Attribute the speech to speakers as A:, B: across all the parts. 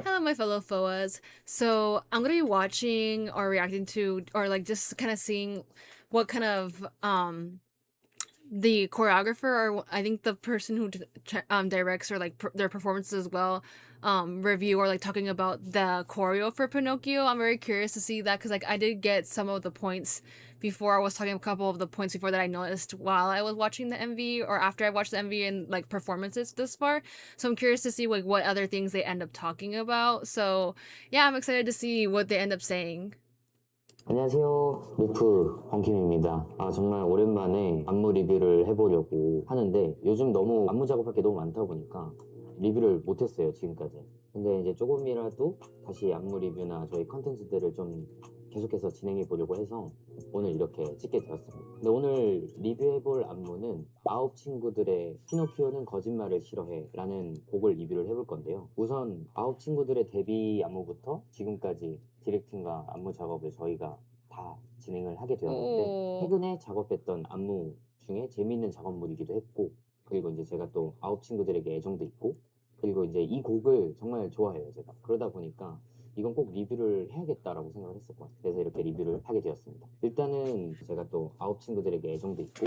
A: Hello, my fellow FOAs. So I'm gonna be watching or reacting to, or like just kind of seeing what kind of the choreographer, or I think the person who directs, or like their performances as well, review, or like talking about the choreo for Pinocchio. I'm very curious to see that because like I did get some of the points before. I was talking a couple of the points before that I noticed while I was watching the MV, or after I watched the MV and like performances this far. So I'm curious to see like what other things they end up talking about. So yeah, I'm excited to see what they end up saying.
B: 안녕하세요. 루프 범킴입니다. 정말 오랜만에 안무 리뷰를 해보려고 하는데 요즘 너무 안무 작업할 게 너무 많다 보니까 리뷰를 못했어요, 지금까지. 근데 이제 조금이라도 다시 안무 리뷰나 저희 컨텐츠들을 좀 계속해서 진행해 보려고 해서 오늘 이렇게 찍게 되었습니다. 근데 오늘 리뷰해볼 안무는 아홉 친구들의 피노키오는 거짓말을 싫어해 라는 곡을 리뷰를 해볼 건데요. 우선 아홉 친구들의 데뷔 안무부터 지금까지 디렉팅과 안무 작업을 저희가 다 진행을 하게 되었는데
A: 오.
B: 최근에 작업했던 안무 중에 재미있는 작업물이기도 했고, 그리고 이제 제가 또 아홉 친구들에게 애정도 있고, 그리고 이제 이 곡을 정말 좋아해요, 제가. 그러다 보니까 이건 꼭 리뷰를 해야겠다라고 생각을 했었거든요. 그래서 이렇게 리뷰를 하게 되었습니다. 일단은 제가 또 아홉 친구들에게 애정도 있고,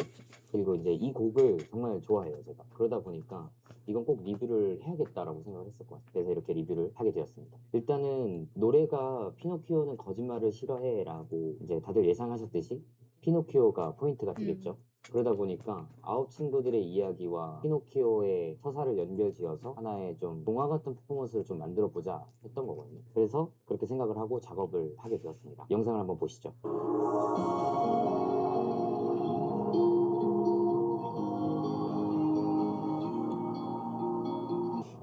B: 그리고 이제 이 곡을 정말 좋아해요, 제가. 그러다 보니까 이건 꼭 리뷰를 해야겠다라고 생각을 했었거든요. 그래서 이렇게 리뷰를 하게 되었습니다. 일단은 노래가 피노키오는 거짓말을 싫어해라고 이제 다들 예상하셨듯이 피노키오가 포인트가 되겠죠. 그러다 보니까 아홉 친구들의 이야기와 피노키오의 서사를 연결지어서 하나의 좀 동화 같은 퍼포먼스를 좀 만들어 보자 했던 거거든요. 그래서 그렇게 생각을 하고 작업을 하게 되었습니다. 영상을 한번 보시죠.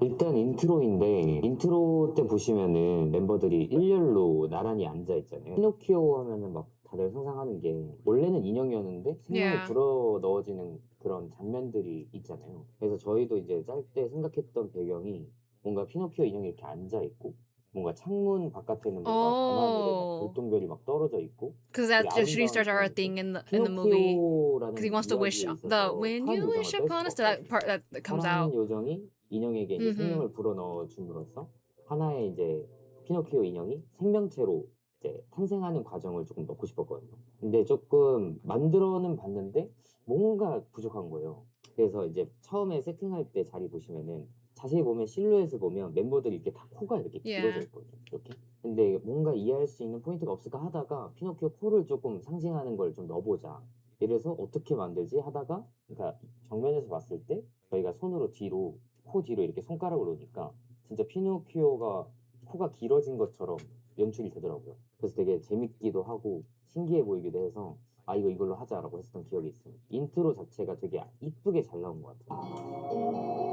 B: 일단 인트로인데 인트로 때 보시면은 멤버들이 일렬로 나란히 앉아 있잖아요. 피노키오 하면은 막 다들 상상하는 게 원래는 인형이었는데 생명을
A: Yeah.
B: 불어 넣어지는 그런 장면들이 있잖아요. 그래서 저희도 이제 짤 때 생각했던 배경이 뭔가 피노키오 인형이 이렇게 앉아 있고, 뭔가 창문 바깥에는 뭔가 밤하늘에 막
A: Oh.
B: 별똥별이 막 떨어져 있고
A: Because
B: 되게
A: that's the shooting
B: 아름다운
A: stars are a
B: 그런
A: thing in the movie. Because he
B: 피노키오라는
A: wants to wish
B: 이야기에
A: the
B: 있어서
A: when
B: 사랑
A: you
B: 요정을
A: wish
B: 뺄
A: upon
B: 수가
A: us, that
B: 없거든요.
A: part that comes
B: 사랑
A: out.
B: 요정이 인형에게 이제
A: Mm-hmm.
B: 생명을 불어넣어 줌으로써 하나의 이제 피노키오 인형이 생명체로 이제 탄생하는 과정을 조금 넣고 싶었거든요. 근데 조금 만들어는 봤는데 뭔가 부족한 거예요. 그래서 이제 처음에 세팅할 때 자리 보시면은 자세히 보면 실루엣을 보면 멤버들이 이렇게 다 코가 이렇게 길어져
A: Yeah.
B: 있거든요. 이렇게. 근데 뭔가 이해할 수 있는 포인트가 없을까 하다가 피노키오 코를 조금 상징하는 걸 좀 넣어보자. 이래서 어떻게 만들지 하다가, 그러니까 정면에서 봤을 때 저희가 손으로 뒤로, 코 뒤로 이렇게 손가락을 놓으니까 진짜 피노키오가 코가 길어진 것처럼 연출이 되더라고요. 그래서 되게 재밌기도 하고 신기해 보이기도 해서 이거 이걸로 하자라고 했었던 기억이 있어요. 인트로 자체가 되게 이쁘게 잘 나온 것 같아요.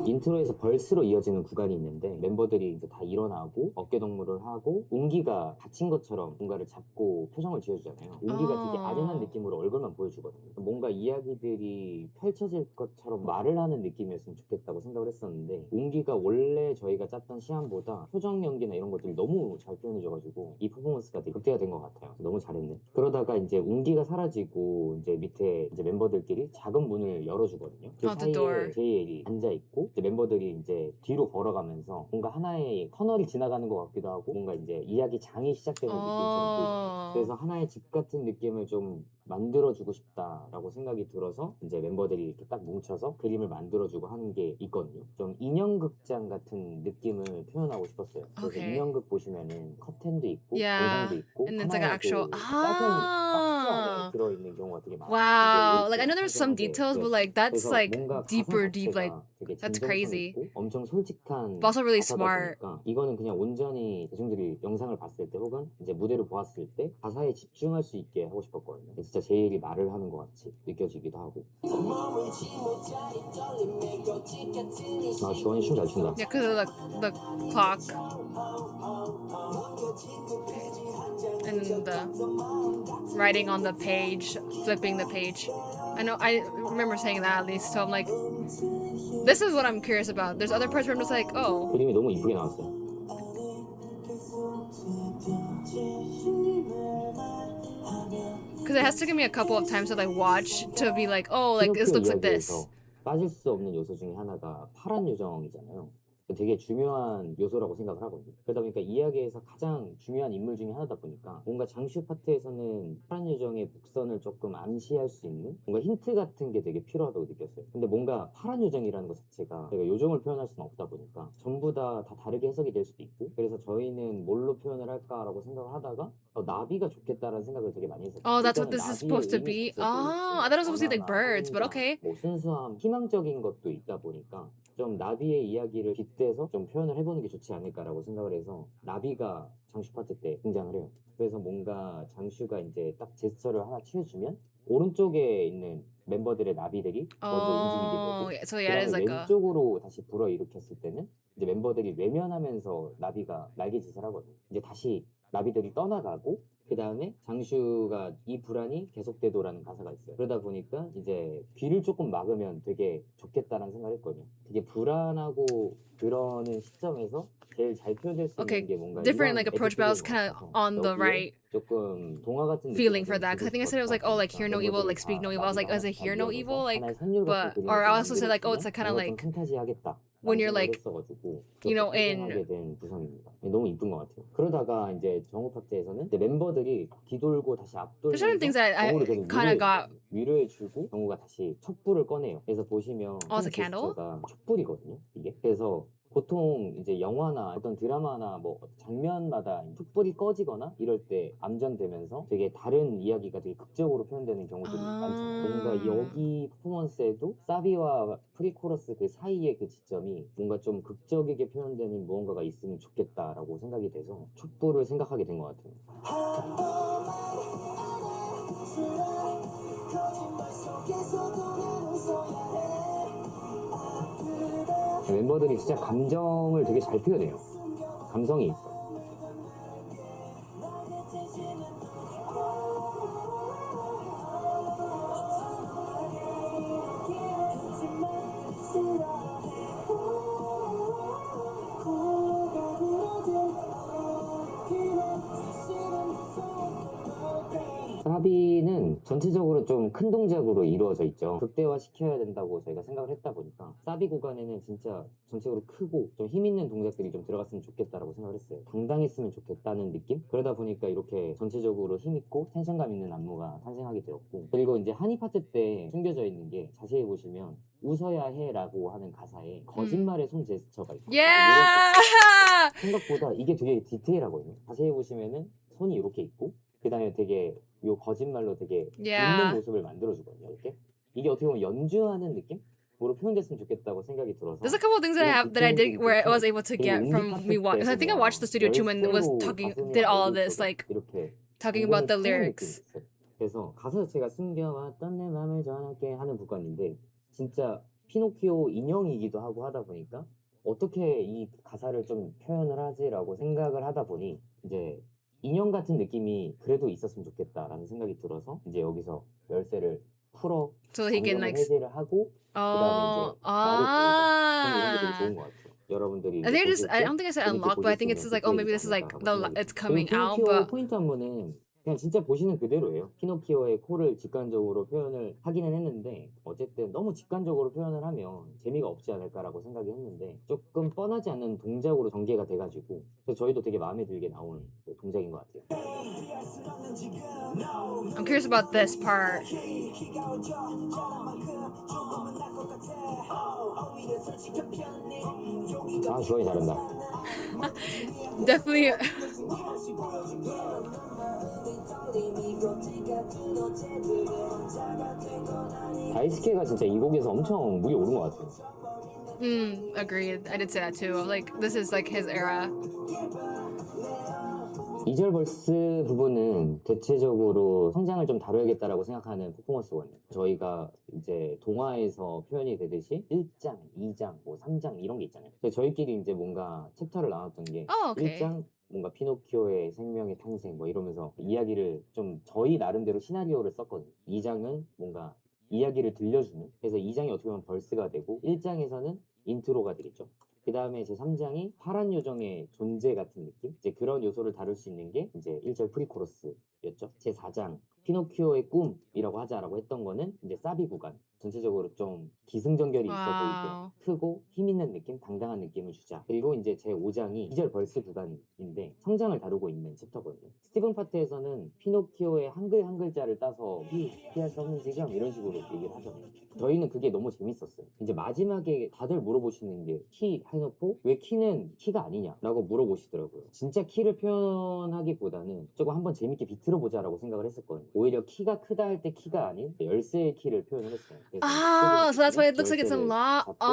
B: 인트로에서 벌스로 이어지는 구간이 있는데 멤버들이 이제 다 일어나고 어깨동무를 하고 웅기가 다친 것처럼 뭔가를 잡고 표정을 지어주잖아요. 웅기가 되게 아련한
A: Oh.
B: 느낌으로 얼굴만 보여주거든요. 뭔가 이야기들이 펼쳐질 것처럼 말을 하는 느낌이었으면 좋겠다고 생각을 했었는데 웅기가 원래 저희가 짰던 시안보다 표정 연기나 이런 것들이 너무 잘 표현해줘가지고 이 퍼포먼스가 되게 극대화 된 것 같아요. 너무 잘했네. 그러다가 이제 웅기가 사라지고 이제 밑에 이제 멤버들끼리 작은 문을 열어주거든요. 그
A: Oh, the
B: 사이에
A: door.
B: 제이엘이 앉아있고 이제 멤버들이 이제 뒤로 걸어가면서 뭔가 하나의 터널이 지나가는 것 같기도 하고 뭔가 이제 이야기 장이 시작되는 느낌처럼 보이잖아요.
A: Oh.
B: 그래서 하나의 집 같은 느낌을 좀 만들어주고 싶다라고 생각이 들어서 이제 멤버들이 이렇게 딱 뭉쳐서 그림을 만들어주고 하는 게 있거든요. 좀 인형극장 같은 느낌을 표현하고 싶었어요. 그래서
A: Okay.
B: 인형극 보시면은 커튼도 있고
A: Yeah.
B: 동상도 있고
A: And it's like an
B: 하나의
A: actual.
B: 그 작은 박스 안에
A: Ah.
B: 들어있는 경우가 되게 많아요. 이게
A: Wow. Like I
B: 이렇게
A: know there's some
B: 상징하게
A: details, but like
B: 되었어요.
A: that's
B: 그래서
A: like
B: 뭔가 가사
A: deeper, deep. Like
B: 자체가 되게
A: that's
B: 진정성
A: crazy.
B: 있고 엄청 솔직한
A: But also really
B: 가사다
A: smart.
B: 보니까 이거는 그냥 온전히 대중들이 영상을 봤을 때 혹은 이제 무대를 보았을 때 가사에 집중할 수 있게 하고 싶었거든요. 진짜 제일이 말을 하는 것 같이 느껴지기도 하고. 주원이 춤 잘 춘다.
A: Yeah, because of the clock and the writing on the page, flipping the page. I know I remember saying that at least. So I'm like, this is what I'm curious about. There's other parts where I'm just like, oh,
B: 그림이 너무 이쁘게 나왔어요.
A: because it has taken me a couple of times to like watch to be like, oh, like this
B: 피노키오
A: looks like this.
B: 이야기에서 빠질 수 없는 요소 중에 하나가 파란 요정이잖아요. 되게 중요한 요소라고 생각을 하거든요. 그러다 보니까 이야기에서 가장 중요한 인물 중에 하나다 보니까 뭔가 장슈 파트에서는 파란 요정의 복선을 조금 암시할 수 있는 뭔가 힌트 같은 게 되게 필요하다고 느꼈어요. 근데 뭔가 파란 요정이라는 것 자체가 저희가 요정을 표현할 수는 없다 보니까 전부 다 다르게 해석이 될 수도 있고, 그래서 저희는 뭘로 표현을 할까라고 생각을 하다가 나비가 좋겠다라는 생각을 되게 많이 했었어요.
A: Oh, that's what
B: 일단은
A: this is
B: 나비의
A: supposed to
B: 의미
A: be.
B: 자체도
A: Oh, I thought it was supposed to be like
B: 언어나
A: birds, but
B: 성장,
A: okay.
B: 뭐 순수함, 희망적인 것도 있다 보니까 좀 나비의 이야기를 빗대서 좀 표현을 해보는 게 좋지 않을까라고 생각을 해서 나비가 장슈 파트 때 등장을 해요. 그래서 뭔가 장슈가 이제 딱 제스처를 하나 취해주면 오른쪽에 있는 멤버들의 나비들이 먼저 움직이게 되고,
A: Oh, yeah, so
B: 그
A: yeah, it is
B: 다음에
A: like a.
B: 왼쪽으로 다시 불어일으켰을 때는 이제 멤버들이 외면하면서 나비가 날개짓을 하거든요. 이제 다시 나비들이 떠나가고, 그 다음에 장슈가 이 불안이 계속되도라는 가사가 있어요. 그러다 보니까 이제 귀를 조금 막으면 되게 좋겠다라는 생각을 했거든요. 되게 불안하고 그러는 시점에서 제일 잘 표현될 수
A: Okay,
B: 있는 게 뭔가
A: different
B: 이런
A: like approach, but I was
B: 에피소드인 것
A: kind of
B: 같아서
A: on the
B: 여기에
A: right
B: 조금 동화 같은
A: feeling
B: 느낌을
A: for
B: 좀
A: that. Because I
B: 주고
A: think I said it was
B: 싶었다
A: like, oh, like
B: 보니까
A: hear no evil,
B: 멤버들이
A: like speak
B: 다
A: no evil. I was like,
B: 나비가
A: is it
B: 다
A: hear no
B: 이어져서
A: evil? Like,
B: 하나의 선율 같은
A: but
B: 그림을
A: or I
B: 좀
A: also said like, oh, it's like
B: 만들어주면
A: kind of
B: 뭔가 좀
A: like
B: 판타지하겠다
A: when you're
B: 생각을
A: like,
B: 했어가지고
A: you know,
B: 그렇게 탄생하게
A: in
B: 된 구성입니다. 너무 이쁜 것 같아요. 그러다가 이제 정우 파트에서는 이제 멤버들이 뒤돌고 다시
A: there's certain things
B: 앞돌면서
A: that
B: 정우를
A: I
B: 계속
A: kind of got.
B: 위로해주고 정우가 다시 촛불을 꺼내요. 그래서 보시면
A: Oh, it's
B: 한
A: a candle.
B: 제스처가 촛불이거든요. 이게 그래서 보통 이제 영화나 어떤 드라마나 뭐 장면마다 촛불이 꺼지거나 이럴 때 암전되면서 되게 다른 이야기가 되게 극적으로 표현되는 경우들이 많잖아요. 뭔가
A: Ah.
B: 여기 퍼포먼스에도 사비와 프리코러스 그 사이의 그 지점이 뭔가 좀 극적이게 표현되는 무언가가 있으면 좋겠다라고 생각이 돼서 촛불을 생각하게 된 것 같아요. 멤버들이 진짜 감정을 되게 잘 표현해요. 감성이 있어. 사비는 전체적으로 좀 큰 동작으로 이루어져 있죠. 극대화 시켜야 된다고 저희가 생각을 했다 보니까 사비 구간에는 진짜 전체적으로 크고 좀 힘 있는 동작들이 좀 들어갔으면 좋겠다라고 생각을 했어요. 당당했으면 좋겠다는 느낌? 그러다 보니까 이렇게 전체적으로 힘 있고 텐션감 있는 안무가 탄생하게 되었고, 그리고 이제 한이 파트 때 숨겨져 있는 게 자세히 보시면 웃어야 해라고 하는 가사에 거짓말의 손 제스처가 있어요.
A: Yeah.
B: 생각보다 이게 되게 디테일하거든요. 자세히 보시면은 손이 이렇게 있고, 그 다음에 되게 요 거짓말로 되게 웃는
A: Yeah.
B: 모습을 만들어주거든요. 이렇게 이게 어떻게 보면 연주하는 느낌으로 표현됐으면 좋겠다고 생각이 들어서
A: There's a couple of things that I
B: 이런
A: have that I did
B: 디테일들이
A: where I was
B: 좋고,
A: able to
B: 그리고
A: get
B: 음비
A: from me
B: 파트
A: watch.
B: 때
A: I think I watched the
B: 보면
A: studio too when it was
B: 열쇠로
A: talking,
B: 가슴이
A: did all of
B: 얼굴
A: this,
B: 쪽에
A: like
B: 이렇게
A: talking
B: 당근을
A: about the
B: 푸는 느낌이
A: lyrics.
B: 있어요. 그래서 가사 자체가 숨겨왔던 내 맘을 전할게 하는 구간인데 진짜 피노키오 인형이기도 하고 하다 보니까 어떻게 이 가사를 좀 표현을 하지라고 생각을 하다 보니 이제 인형 같은 느낌이 그래도 있었으면 좋겠다라는 생각이 들어서 이제 여기서 열쇠를 풀어
A: So he can
B: 감정을
A: like.
B: 해제를 하고 그다음에
A: Oh.
B: 이제 말을 걸자. 저는 이런 게 되게
A: Ah.
B: 좋은 것 같아요. 여러분들이
A: I
B: 이제
A: think I just.
B: 보실
A: I
B: 때
A: don't think I said
B: 재밌게
A: unlock, but
B: 보실
A: I
B: 수
A: think
B: 있는
A: it's like, oh, maybe
B: 디테일이지
A: this is like
B: 않을까라고
A: the
B: 생각이
A: it's
B: 듭니다. 그리고
A: coming out,
B: 피노키오
A: but
B: 포인트 안무는 그냥 진짜 보시는 그대로예요. 피노키오의 코를 직관적으로 표현을 하기는 했는데 어쨌든 너무 직관적으로 표현을 하면 재미가 없지 않을까라고 생각이 했는데 조금 뻔하지 않은 동작으로 전개가 돼가지고 그래서 저희도 되게 마음에 들게 나온 그 동작인 것 같아요.
A: I'm curious about this part.
B: 아, 주원이 잘한다.
A: Definitely.
B: 다이스케가 진짜 이 곡에서 엄청 물이 오른 것 같아요.
A: Agreed. I did say that too. Like this is like his era.
B: 2절 벌스 부분은 대체적으로 성장을 좀 다뤄야겠다라고 생각하는 퍼포먼스거든요. 저희가 이제 동화에서 표현이 되듯이 1장, 2장, 뭐 3장 이런 게 있잖아요. 그래서 저희끼리 이제 뭔가 챕터를 나눴던 게
A: Oh, okay.
B: 1장 뭔가 피노키오의 생명의 탄생 뭐 이러면서 이야기를 좀 저희 나름대로 시나리오를 썼거든요. 2장은 뭔가 이야기를 들려주는. 그래서 2장이 어떻게 보면 벌스가 되고 1장에서는 인트로가 되겠죠. 그 다음에 제 3장이 파란 요정의 존재 같은 느낌? 이제 그런 요소를 다룰 수 있는 게 이제 1절 프리코러스였죠. 제 4장 피노키오의 꿈이라고 하자라고 했던 거는 이제 사비 구간. 전체적으로 좀 기승전결이 있어 보이게
A: 와우.
B: 크고 힘 있는 느낌, 당당한 느낌을 주자. 그리고 이제 제 5장이 2절 벌스 구간인데 성장을 다루고 있는 챕터거든요. 스티븐 파트에서는 피노키오의 한글 한 글자를 따서 피할 수 없는 지경 이런 식으로 얘기를 하잖아요. 저희는 그게 너무 재밌었어요. 이제 마지막에 다들 물어보시는 게 키 해놓고 왜 키는 키가 아니냐라고 물어보시더라고요. 진짜 키를 표현하기보다는 조금 한번 재밌게 비틀어 보자라고 생각을 했었거든요. 오히려 키가 크다 할 때 키가 아닌 열쇠의 키를 표현을 했어요. 그래서
A: Oh,
B: 스티븐이
A: so that's why
B: 보시면
A: it looks like it's
B: 열쇠를
A: unlocked.
B: 잡고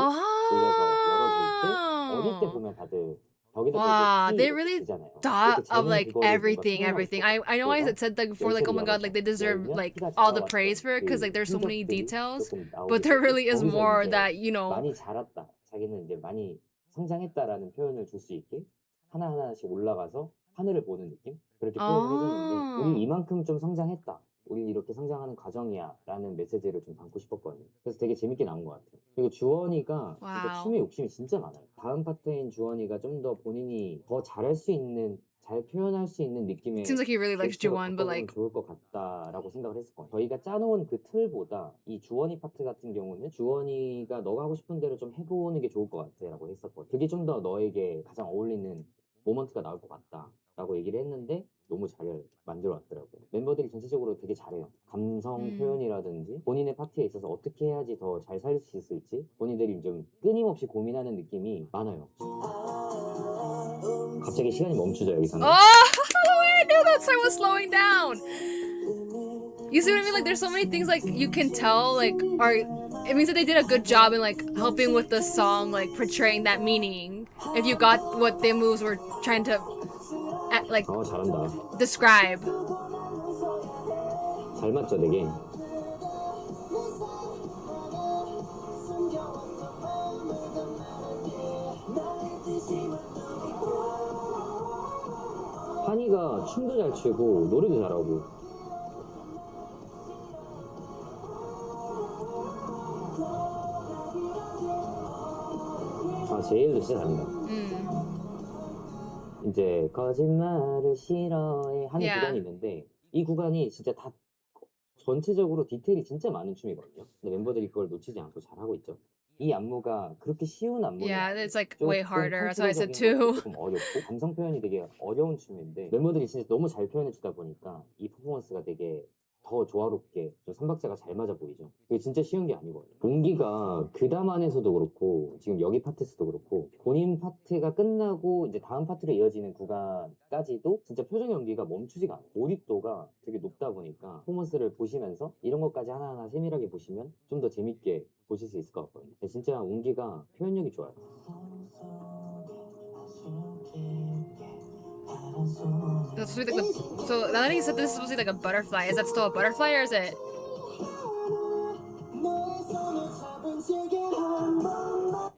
B: 돌려서 열어줄 때 어릴 때
A: Oh.
B: 보면 다들 벽에다 대고
A: Wow,
B: 키
A: they
B: 이렇게
A: really
B: 쓰잖아요.
A: thought
B: 그렇게
A: of
B: 쟤는
A: like
B: 그거를 뭔가
A: everything,
B: 표현하고
A: everything.
B: 싶었거든요.
A: I know I
B: 얘가
A: said that before, like, oh
B: 열쇠를
A: my god,
B: 열어서
A: like they deserve
B: 열면
A: like
B: 키가
A: all the
B: 자라왔던
A: praise for it because
B: 그
A: like there's so many
B: 흔적들이
A: details,
B: 조금
A: but
B: 나오게
A: there
B: 되고
A: really is
B: 거기서
A: more
B: 이제
A: that you know.
B: 많이 자랐다. 자기는 이제 많이 성장했다라는 표현을 줄 수 있게 하나하나씩 올라가서 하늘을 보는 느낌? 그렇게 표현을 해줬는데 우리
A: Oh.
B: 이만큼 좀 성장했다. 우리 이렇게 성장하는 과정이야 라는 메시지를 좀 담고 싶었거든요. 그래서 되게 재밌게 나온 것 같아요. 그리고 주원이가 진짜
A: Wow.
B: 춤에 욕심이 진짜 많아요. 다음 파트인 주원이가 좀 더 본인이 더 잘할 수 있는 잘 표현할 수 있는
A: Seems
B: 느낌의
A: like he really likes
B: 제스처로
A: Juwon, but
B: 바꿔보면
A: like
B: 좋을 것 같다라고 생각을 했었거든요. 저희가 짜놓은 그 틀보다 이 주원이 파트 같은 경우는 주원이가 너가 하고 싶은 대로 좀 해보는 게 좋을 것 같아 라고 했었거든요. 그게 좀 더 너에게 가장 어울리는 모먼트가 나올 것 같다 라고 얘기를 했는데 너무 잘 만들어 왔더라고요. 멤버들이 전체적으로 되게 잘해요. 감성 표현이라든지 본인의 파트에 있어서 어떻게 해야지 더 잘 살릴 수 있을지 본인들이 좀 끊임없이 고민하는 느낌이 많아요. 갑자기 시간이 멈추죠 여기서는.
A: oh, I knew that song was slowing down. You see what I mean? Like there's so many things like you can tell like are it means that they did a good job in like helping with the song, like portraying that meaning. If you got what the moves were trying to like
B: 잘한다.
A: describe.
B: 잘 맞죠 되게. 한이가 춤도 잘 추고 노래도 잘하고. 아 제일도 진짜 잘한다. 이제 거짓말을 싫어해 하는
A: Yeah.
B: 구간이 있는데 이 구간이 진짜 다 전체적으로 디테일이 진짜 많은 춤이거든요. 근데 멤버들이 그걸 놓치지 않고 잘하고 있죠. 이 안무가 그렇게 쉬운 안무는
A: Yeah,
B: 아니에요.
A: it's like way
B: 조금
A: harder. That's what I said
B: 컨트롤적인 것도
A: too.
B: 조금 어렵고 감성 표현이 되게 어려운 춤인데 멤버들이 진짜 너무 잘 표현해 주다 보니까 이 퍼포먼스가 되게 더 조화롭게 좀 삼박자가 잘 맞아 보이죠. 이게 진짜 쉬운 게 아니거든요. 동기가 그 다음 안에서도 그렇고 지금 여기 파트에서도 그렇고 본인 파트가 끝나고 이제 다음 파트로 이어지는 구간까지도 진짜 표정 연기가 멈추지가 않아요. 몰입도가 되게 높다 보니까 퍼포먼스를 보시면서 이런 것까지 하나하나 세밀하게 보시면 좀 더 재밌게 보실 수 있을 것 같거든요. 진짜 운기가 표현력이 좋아요.
A: That's supposed to be like the, so now that he said this is supposed to be like a butterfly, is that still a butterfly or is it?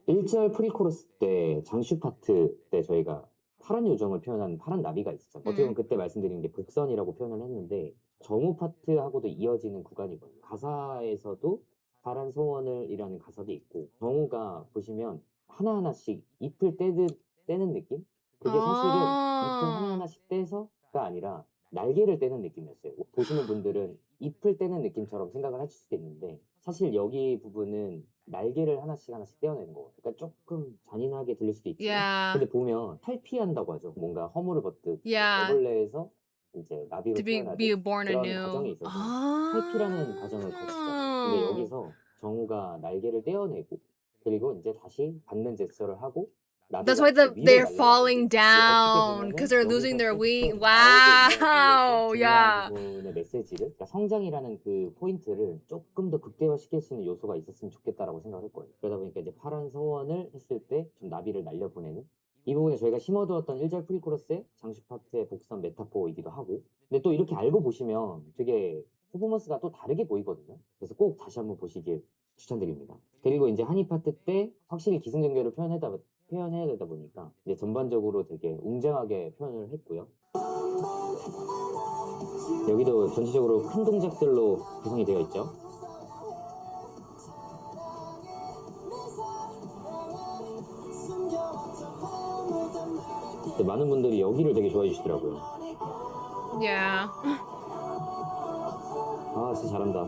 B: 1절 프리코러스 때 장슈 파트 때 저희가 파란 요정을 표현한 파란 나비가 있었잖아요. 어떻게 보면 그때 말씀드린 게 복선이라고 표현을 했는데 정우 파트하고도 이어지는 구간이거든요. 가사에서도 파란 소원을이라는 가사도 있고 정우가 보시면 하나하나씩 잎을 떼는 느낌? 그게 사실은 잎을
A: Oh.
B: 하나하나씩 떼서가 아니라 날개를 떼는 느낌이었어요. 보시는 분들은 잎을 떼는 느낌처럼 생각을 하실 수도 있는데 사실 여기 부분은 날개를 하나씩 떼어내는 거. 그러니까 조금 잔인하게 들릴 수도 있지만
A: Yeah.
B: 근데 보면 탈피한다고 하죠. 뭔가 허물을 벗듯
A: Yeah.
B: 애벌레에서 이제 나비로
A: To be
B: 태어나듯
A: born
B: 그런
A: anew.
B: 과정에 있어서 탈피라는 과정을 거치잖아요. 근데 여기서 정우가 날개를 떼어내고 그리고 이제 다시 받는 제스처를 하고
A: That's
B: 나비가
A: why
B: 위로
A: they're
B: 날아가는데
A: falling
B: 어떻게
A: down because they're
B: 보면은
A: losing their
B: 여기서
A: wing.
B: 조금 나오고 있는
A: Wow.
B: 그 중요한
A: Yeah.
B: 부분의 메시지를 그러니까 성장이라는 그 포인트를 조금 더 극대화시킬 수 있는 요소가 있었으면 좋겠다라고 생각을 했거든요. 그러다 보니까 이제 파란 서원을 했을 때 좀 나비를 날려보내는 이 부분에 저희가 심어두었던 1절 프리코러스의 장식 파트의 복선 메타포이기도 하고 근데 또 이렇게 알고 보시면 되게 퍼포먼스가 또 다르게 보이거든요. 그래서 꼭 다시 한번 보시길 추천드립니다. 그리고 이제 한이 파트 때 확실히 기승전결을 표현해야 되다 보니까 이제 전반적으로 되게 웅장하게 표현을 했고요. 여기도 전체적으로 큰 동작들로 구성이 되어 있죠. 근데 많은 분들이 여기를 되게 좋아해 주시더라고요.
A: Yeah.
B: 아, 진짜 잘한다.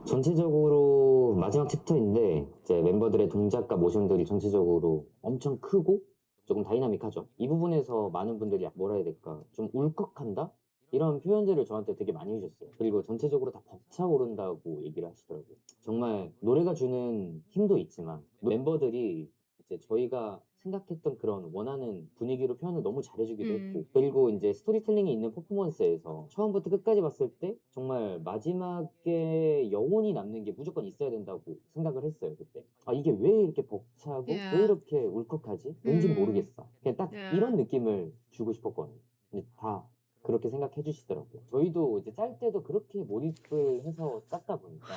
B: 전체적으로 마지막 챕터인데 이제 멤버들의 동작과 모션들이 전체적으로 엄청 크고 조금 다이나믹하죠. 이 부분에서 많은 분들이 뭐라 해야 될까? 좀 울컥한다? 이런 표현들을 저한테 되게 많이 해주셨어요. 그리고 전체적으로 다 벅차오른다고 얘기를 하시더라고요. 정말 노래가 주는 힘도 있지만 멤버들이 이제 저희가 생각했던 그런 원하는 분위기로 표현을 너무 잘해주기도 했고, 그리고 이제 스토리텔링이 있는 퍼포먼스에서 처음부터 끝까지 봤을 때 정말 마지막에 영혼이 남는 게 무조건 있어야 된다고 생각을 했어요, 그때. 아, 이게 왜 이렇게 벅차고 왜
A: Yeah.
B: 이렇게 울컥하지? 왠진 모르겠어. 그냥 딱
A: Yeah.
B: 이런 느낌을 주고 싶었거든요. 근데 다 그렇게 생각해 주시더라고요. 저희도 이제 짤 때도 그렇게 몰입을 해서 짰다 보니까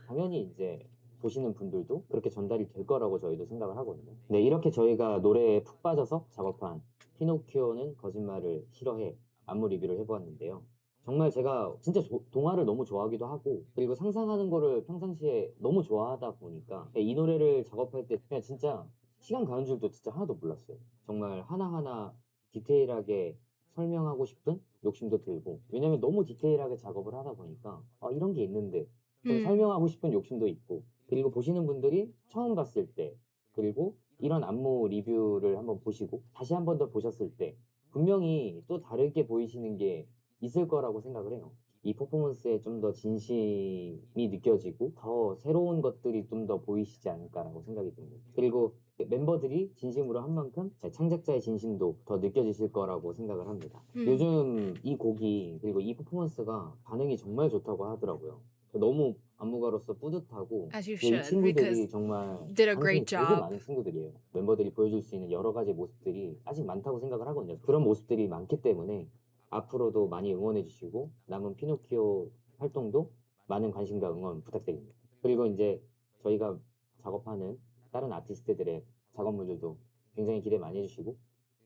B: 당연히 이제 보시는 분들도 그렇게 전달이 될 거라고 저희도 생각을 하거든요. 네, 이렇게 저희가 노래에 푹 빠져서 작업한 피노키오는 거짓말을 싫어해 안무 리뷰를 해보았는데요. 정말 제가 진짜 동화를 너무 좋아하기도 하고, 그리고 상상하는 거를 평상시에 너무 좋아하다 보니까 이 노래를 작업할 때 그냥 진짜 시간 가는 줄도 진짜 하나도 몰랐어요. 정말 하나하나 디테일하게 설명하고 싶은 욕심도 들고, 왜냐면 너무 디테일하게 작업을 하다 보니까 아, 이런 게 있는데 좀 설명하고 싶은 욕심도 있고, 그리고 보시는 분들이 처음 봤을 때, 그리고 이런 안무 리뷰를 한번 보시고 다시 한 번 더 보셨을 때 분명히 또 다르게 보이시는 게 있을 거라고 생각을 해요. 이 퍼포먼스에 좀 더 진심이 느껴지고 더 새로운 것들이 좀 더 보이시지 않을까라고 생각이 듭니다. 그리고 멤버들이 진심으로 한 만큼 창작자의 진심도 더 느껴지실 거라고 생각을 합니다. 요즘 이 곡이, 그리고 이 퍼포먼스가 반응이 정말 좋다고 하더라고요. 너무 안무가로서 뿌듯하고,
A: As you
B: 이
A: should, because
B: 친구들이 정말
A: did a
B: 관심이
A: great
B: 되게
A: job.
B: 많은 친구들이에요. 멤버들이 보여줄 수 있는 여러 가지 모습들이 아직 많다고 생각을 하거든요. 그런 모습들이 많기 때문에 앞으로도 많이 응원해 주시고 남은 피노키오 활동도 많은 관심과 응원 부탁드립니다. 그리고 이제 저희가 작업하는 다른 아티스트들의 작업물들도 굉장히 기대 많이 해주시고,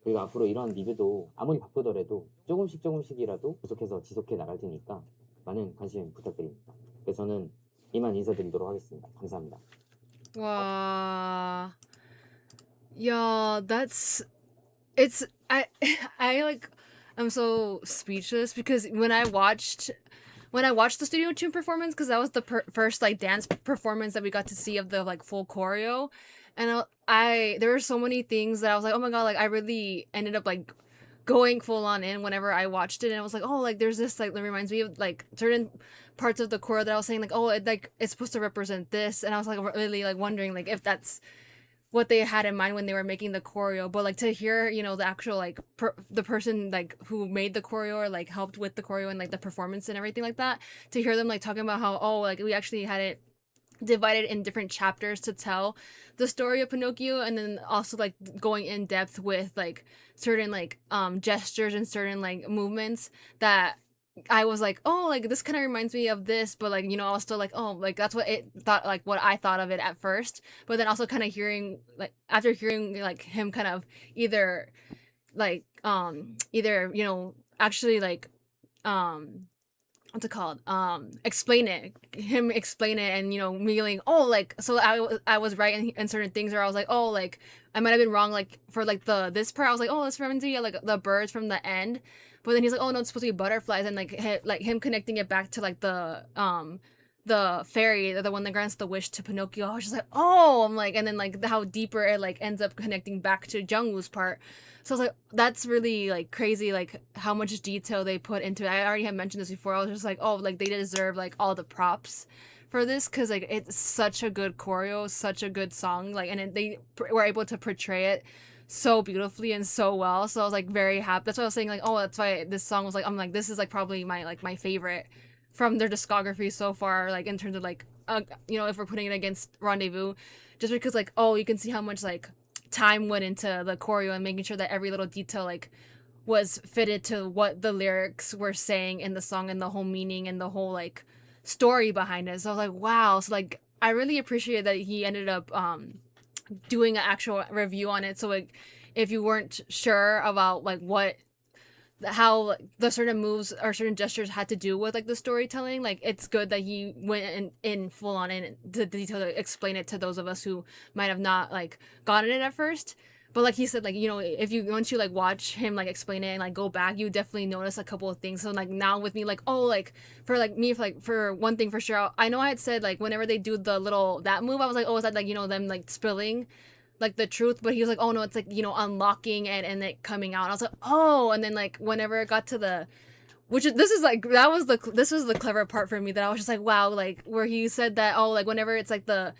B: 그리고 앞으로 이런 리뷰도 아무리 바쁘더라도 조금씩이라도 계속해서 지속해 나갈 테니까 많은 관심 부탁드립니다. 그래서 저는 이만 인사드리도록 하겠습니다. 감사합니다.
A: Wow. Yeah, that's it's I like I'm so speechless because when I watched the Studio Tune performance, because that was the first like dance performance that we got to see of the like full choreo, and there were so many things that I was like, oh my god, like I really ended up like going full on in whenever I watched it, and I was like, oh, like there's this like that reminds me of like certain parts of the choreo that I was saying like, oh, it's supposed to represent this, and I was like really like wondering like if that's what they had in mind when they were making the choreo. But like to hear, you know, the actual like the person like who made the choreo or like helped with the choreo and like the performance and everything like that, to hear them like talking about how, oh, like we actually had it divided in different chapters to tell the story of Pinocchio, and then also like going in depth with like certain like gestures and certain like movements that I was like, oh, like this kind of reminds me of this, but like, you know, I was still like, oh, like that's what it thought, like what I thought of it at first. But then also kind of hearing, like, after hearing like him kind of either, like, either, you know, actually like, what's it called? Explain it, him explain it, and you know, me like, oh, like, so I was right in certain things, where I was like, oh, like I might have been wrong, like for like this part, I was like, oh, it's reminds me of like the birds from the end, but then he's like, oh no, it's supposed to be butterflies, and like like him connecting it back to like the fairy, the one that grants the wish to Pinocchio. I was just like, oh, I'm like, and then like how deeper it like ends up connecting back to Jungwoo's part. So I was like, that's really like crazy, like how much detail they put into it. I already have mentioned this before. I was just like, oh, like they deserve like all the props for this, because like it's such a good choreo, such a good song, like, and they were able to portray it so beautifully and so well. So I was like very happy. That's why I was saying like, oh, that's why this song was like, I'm like, this is like probably my favorite from their discography so far, like in terms of like you know, if we're putting it against Rendezvous, just because like, oh, you can see how much like time went into the choreo and making sure that every little detail like was fitted to what the lyrics were saying in the song, and the whole meaning and the whole like story behind it. So I was like, wow. So like I really appreciate that he ended up doing an actual review on it. So like if you weren't sure about like what how the certain moves or certain gestures had to do with like the storytelling. Like it's good that he went in full on in the detail to explain it to those of us who might have not like gotten it at first. But like he said, like, you know, if you once you like watch him like explain it and like go back, you definitely notice a couple of things. So like now with me, like, oh, like for like me, for, like for one thing for sure, I know I had said like whenever they do the little that move, I was like, oh, is that like, you know, them like spilling like the truth? But he was like, oh no, it's like, you know, unlocking and it coming out. And I was like, oh. And then like whenever it got to the, which is, this is like, that was the, this was the clever part for me, that I was just like, wow, like where he said that, oh, like whenever it's like the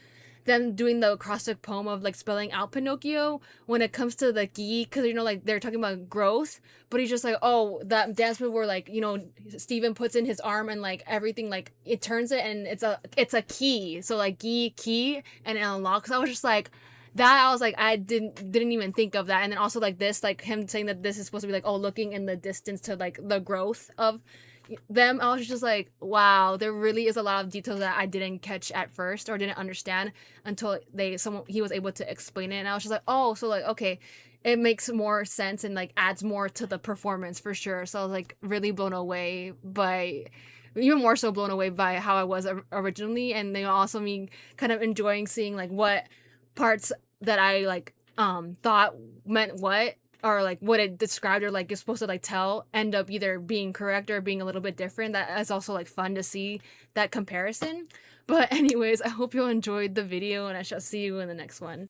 A: them doing the acrostic poem of like spelling out Pinocchio, when it comes to the gi, because you know, like they're talking about growth, but he's just like, oh, that dance move where like, you know, Steven puts in his arm and like everything, like it turns it and it's a key. So like gi key and it unlocks. I was just like, that I was like, I didn't even think of that. And then also like this, like him saying that this is supposed to be like, oh, looking in the distance to like the growth of them. I was just like, wow, there really is a lot of details that I didn't catch at first or didn't understand until he was able to explain it. And I was just like, oh, so like, okay, it makes more sense and like adds more to the performance for sure. So I was like really blown away by, even more so blown away by how I was originally, and then also me kind of enjoying seeing like what parts that I like thought meant what, or like what it described or like you're supposed to like tell, end up either being correct or being a little bit different. That is also like fun to see that comparison. But anyways, I hope you enjoyed the video and I shall see you in the next one.